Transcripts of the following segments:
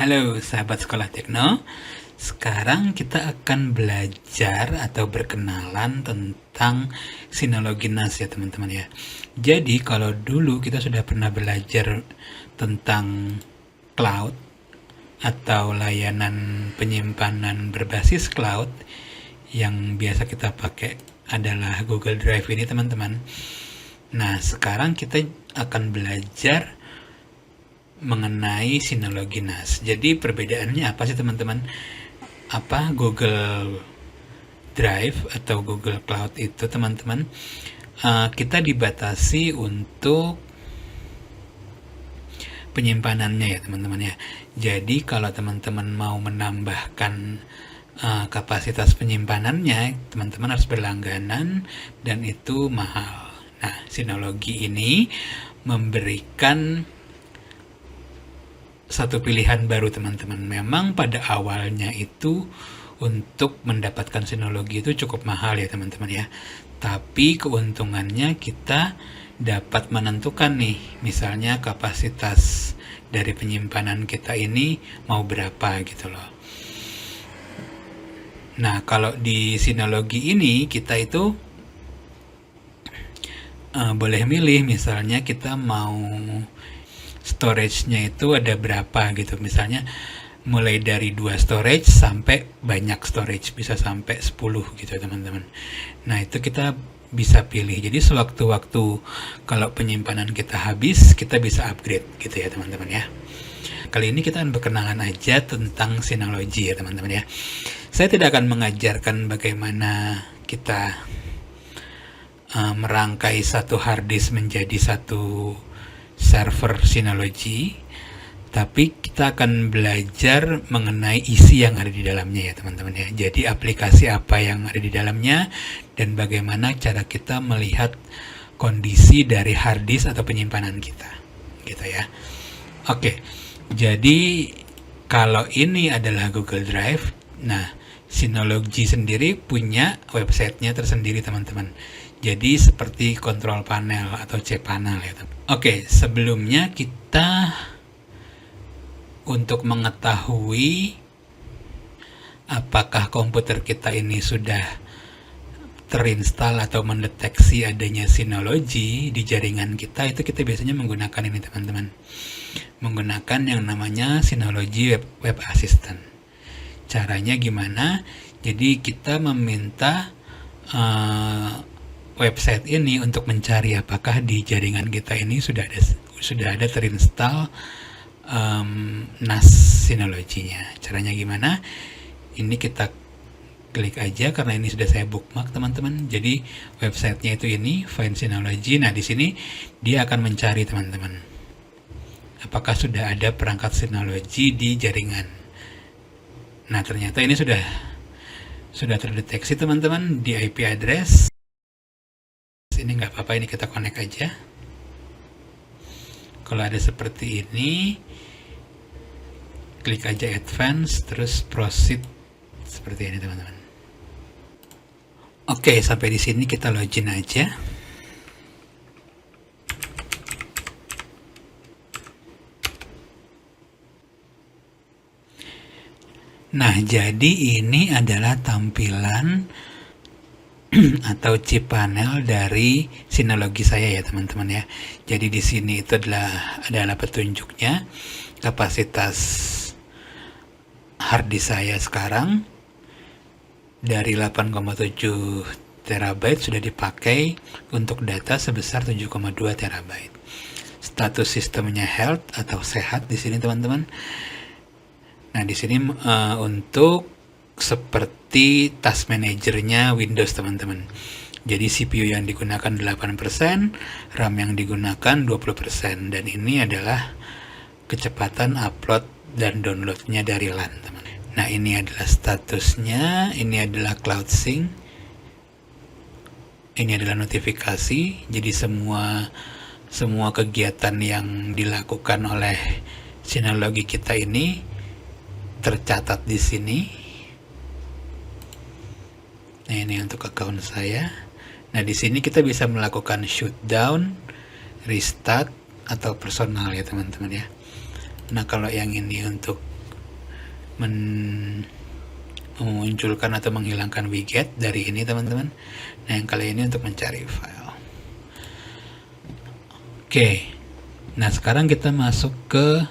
Halo sahabat Sekolah Tekno, sekarang kita akan belajar atau berkenalan tentang sinologi NAS ya teman-teman ya. Jadi kalau dulu kita sudah pernah belajar tentang cloud atau layanan penyimpanan berbasis cloud yang biasa kita pakai adalah Google Drive ini teman-teman. Nah sekarang kita akan belajar mengenai sinologi NAS. Jadi perbedaannya apa sih teman-teman? Apa Google Drive atau Google Cloud itu teman-teman? Kita dibatasi untuk penyimpanannya ya teman-teman ya. Jadi kalau teman-teman mau menambahkan kapasitas penyimpanannya, teman-teman harus berlangganan dan itu mahal. Nah, sinologi ini memberikan satu pilihan baru teman-teman. Memang pada awalnya itu untuk mendapatkan sinologi itu cukup mahal ya teman-teman ya. Tapi keuntungannya kita dapat menentukan nih, misalnya kapasitas dari penyimpanan kita ini mau berapa gitu loh. Nah, kalau di sinologi ini kita itu boleh milih, misalnya kita mau storage-nya itu ada berapa gitu, misalnya mulai dari 2 storage sampai banyak storage, bisa sampai 10 gitu teman-teman. Nah itu kita bisa pilih, jadi sewaktu-waktu kalau penyimpanan kita habis, kita bisa upgrade gitu ya teman-teman ya. Kali ini kita akan berkenalan aja tentang sinologi ya teman-teman ya. Saya tidak akan mengajarkan bagaimana kita merangkai satu hard disk menjadi satu server sinologi, tapi kita akan belajar mengenai isi yang ada di dalamnya ya teman-teman ya. Jadi aplikasi apa yang ada di dalamnya dan bagaimana cara kita melihat kondisi dari hard disk atau penyimpanan kita gitu ya. Oke, jadi kalau ini adalah Google Drive, nah Synology sendiri punya websitenya tersendiri teman-teman. Jadi seperti control panel atau cPanel ya. Oke, sebelumnya kita untuk mengetahui apakah komputer kita ini sudah terinstall atau mendeteksi adanya Synology di jaringan kita, itu kita biasanya menggunakan ini teman-teman. Menggunakan yang namanya Synology Web Assistant. Caranya gimana? Jadi kita meminta website ini untuk mencari apakah di jaringan kita ini sudah ada terinstall NAS Synology-nya. Caranya gimana? Ini kita klik aja karena ini sudah saya bookmark teman-teman. Jadi websitenya itu ini Find Synology. Nah di sini dia akan mencari teman-teman apakah sudah ada perangkat Synology di jaringan. Nah ternyata ini sudah terdeteksi teman-teman di IP address. Ini nggak apa-apa, ini kita connect aja. Kalau ada seperti ini, klik aja advance, terus proceed seperti ini teman-teman. Oke, sampai di sini kita login aja. Nah, jadi ini adalah tampilan atau cPanel dari sinologi saya ya teman-teman ya. Jadi di sini itu adalah petunjuknya kapasitas hard disk saya sekarang dari 8,7 terabyte sudah dipakai untuk data sebesar 7,2 terabyte. Status sistemnya health atau sehat di sini teman-teman. Nah di sini untuk seperti task manajernya Windows teman-teman. Jadi CPU yang digunakan 8%, RAM yang digunakan 20%, dan ini adalah kecepatan upload dan downloadnya dari LAN teman. Nah ini adalah statusnya, ini adalah Cloud Sync, ini adalah notifikasi. Jadi semua kegiatan yang dilakukan oleh sinologi kita ini tercatat di sini. Nah ini untuk account saya. Nah di sini kita bisa melakukan shutdown, restart atau personal ya teman-teman ya. Nah kalau yang ini untuk memunculkan atau menghilangkan widget dari ini teman-teman. Nah yang kali ini untuk mencari file. Oke, nah sekarang kita masuk ke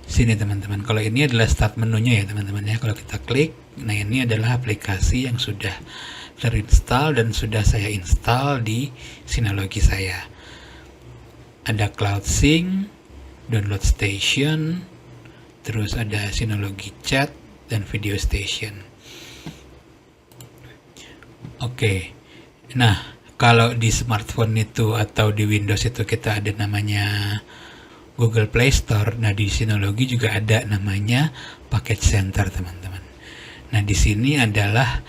sini teman-teman. Kalau ini adalah start menunya ya teman-teman ya. Kalau kita klik, nah ini adalah aplikasi yang sudah terinstall dan sudah saya install di Synology saya. Ada CloudSync, Download Station, terus ada Synology Chat dan Video Station. Oke, nah kalau di smartphone itu atau di Windows itu kita ada namanya Google Play Store. Nah di Synology juga ada namanya Package Center teman-teman. Nah di sini adalah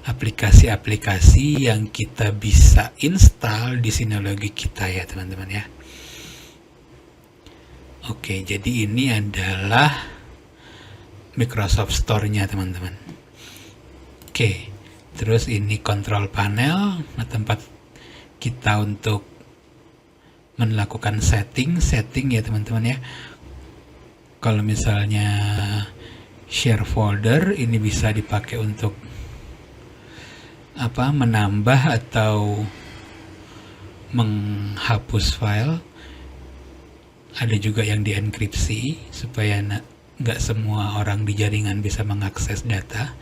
aplikasi-aplikasi yang kita bisa install di Synology kita ya teman-teman ya. Oke, jadi ini adalah Microsoft Store-nya teman-teman. Oke, terus ini control panel, nah tempat kita untuk melakukan setting ya teman-teman ya. Kalau misalnya share folder, ini bisa dipakai untuk menambah atau menghapus file. Ada juga yang dienkripsi supaya nggak semua orang di jaringan bisa mengakses data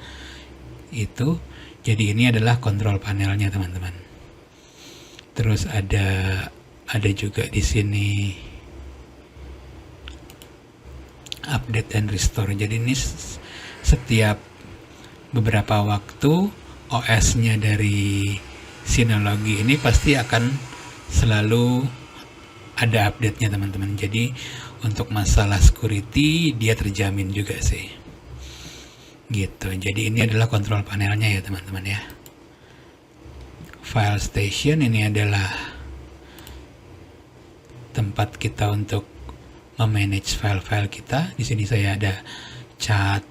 itu. Jadi ini adalah kontrol panelnya teman-teman. Terus ada juga di sini update dan restore. Jadi ini setiap beberapa waktu OS-nya dari Synology ini pasti akan selalu ada update-nya teman-teman. Jadi untuk masalah security dia terjamin juga sih. Gitu. Jadi ini adalah kontrol panelnya ya teman-teman ya. File station ini adalah tempat kita untuk memanage file-file kita. Di sini saya ada chat,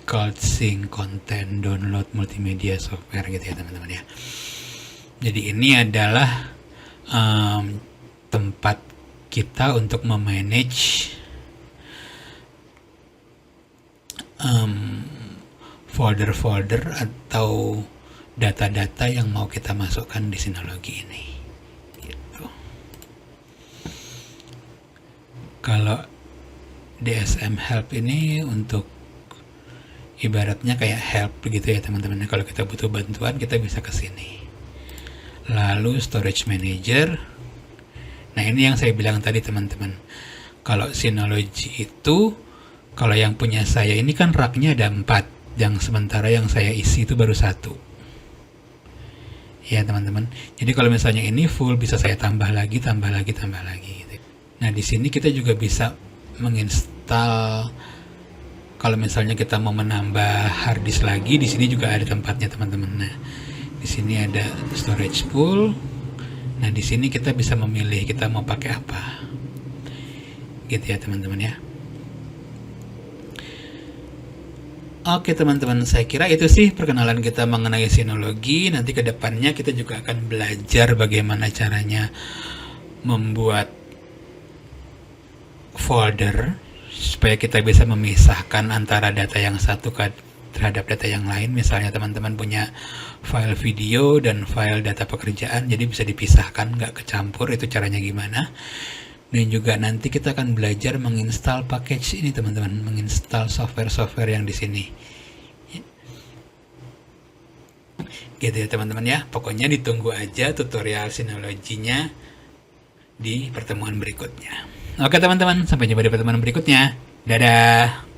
CloudSync, content, download, multimedia, software gitu ya teman-teman ya. Jadi ini adalah tempat kita untuk memanage folder-folder atau data-data yang mau kita masukkan di Synology ini. Gitu. Kalau DSM Help ini untuk ibaratnya kayak help gitu ya teman-teman. Kalau kita butuh bantuan kita bisa ke sini. Lalu Storage Manager. Nah ini yang saya bilang tadi teman-teman. Kalau Synology itu, kalau yang punya saya ini kan raknya ada 4, yang sementara yang saya isi itu baru 1. Ya teman-teman. Jadi kalau misalnya ini full bisa saya tambah lagi gitu. Nah di sini kita juga bisa menginstal. Kalau misalnya kita mau menambah hard disk lagi, di sini juga ada tempatnya teman-teman. Nah di sini ada storage pool. Nah di sini kita bisa memilih kita mau pakai apa, gitu ya teman-teman ya. Oke teman-teman, saya kira itu sih perkenalan kita mengenai Synology. Nanti ke depannya kita juga akan belajar bagaimana caranya membuat folder supaya kita bisa memisahkan antara data yang satu terhadap data yang lain. Misalnya teman-teman punya file video dan file data pekerjaan, jadi bisa dipisahkan, nggak kecampur. Itu caranya gimana. Dan juga nanti kita akan belajar menginstal package ini teman-teman, menginstal software-software yang di sini. Gitu ya teman-teman ya. Pokoknya ditunggu aja tutorial Synology-nya di pertemuan berikutnya. Oke teman-teman, sampai jumpa di pertemuan berikutnya. Dadah.